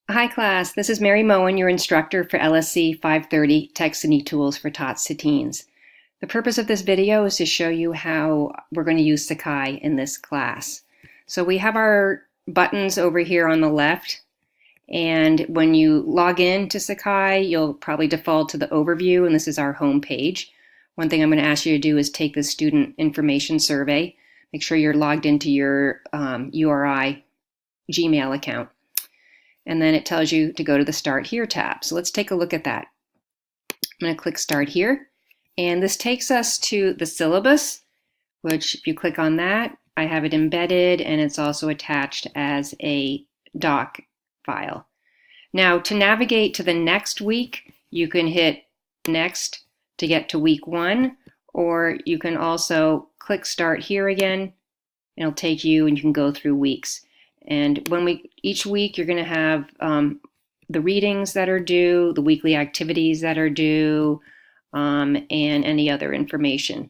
Hi class, this is Mary Moen, your instructor for LSC530 Text and E-Tools for Tots to Teens. The purpose of this video is to show you how we're going to use Sakai in this class. So we have our buttons over here on the left, and when you log in to Sakai, you'll probably default to the overview, and this is our home page. One thing I'm going to ask you to do is take the student information survey. Make sure you're logged into your URI Gmail account. And then it tells you to go to the Start Here tab. So let's take a look at that. I'm going to click Start Here, and this takes us to the syllabus, which if you click on that, I have it embedded and it's also attached as a doc file. Now to navigate to the next week, you can hit Next to get to week 1, or you can also click Start Here again, and it'll take you and you can go through weeks. And each week you're going to have the readings that are due, the weekly activities that are due, and any other information.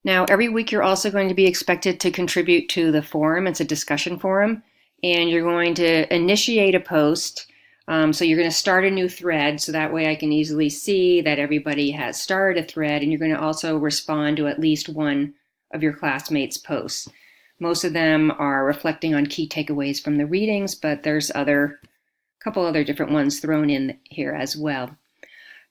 Now, every week you're also going to be expected to contribute to the forum. It's a discussion forum, and you're going to initiate a post. So you're going to start a new thread, so that way I can easily see that everybody has started a thread, and you're going to also respond to at least one of your classmates' posts. Most of them are reflecting on key takeaways from the readings, but there's a couple other different ones thrown in here as well.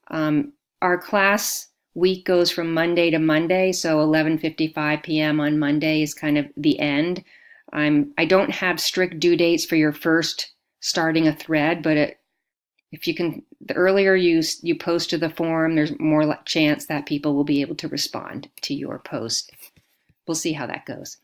Our class week goes from Monday to Monday, so 11:55 p.m. on Monday is kind of the end. I don't have strict due dates for your first starting a thread, but if you can, the earlier you post to the forum, there's more chance that people will be able to respond to your post. We'll see how that goes.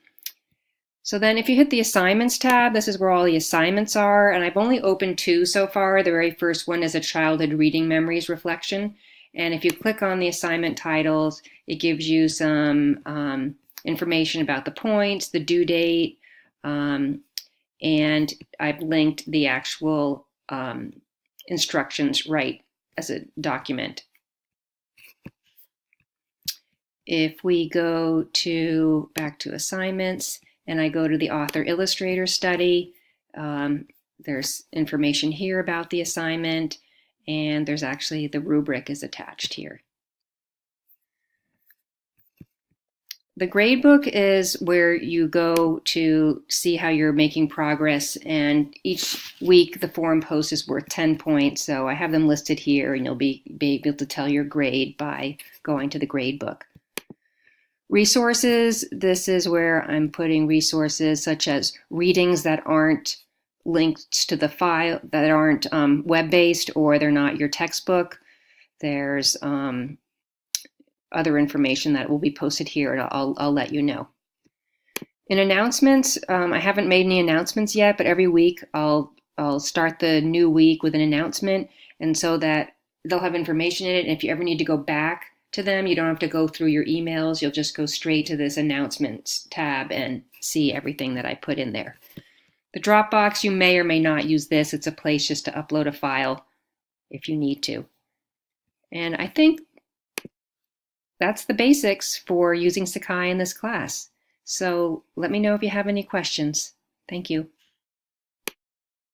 So then if you hit the Assignments tab, this is where all the assignments are, and I've only opened 2 so far. The very first one is a Childhood Reading Memories Reflection, and if you click on the assignment titles, it gives you some information about the points, the due date, and I've linked the actual instructions right as a document. If we go back to assignments, and I go to the author illustrator study, there's information here about the assignment, and there's actually the rubric is attached here. The gradebook is where you go to see how you're making progress, and each week the forum post is worth 10 points, so I have them listed here, and you'll be able to tell your grade by going to the gradebook. Resources, this is where I'm putting resources such as readings that aren't linked to the file, that aren't web-based, or they're not your textbook. There's other information that will be posted here, and I'll let you know. In announcements, I haven't made any announcements yet, but every week I'll start the new week with an announcement, and so that they'll have information in it, and if you ever need to go back to them, you don't have to go through your emails. You'll just go straight to this announcements tab and see everything that I put in there. The Dropbox, you may or may not use this. It's a place just to upload a file if you need to. And I think that's the basics for using Sakai in this class. So let me know if you have any questions. Thank you.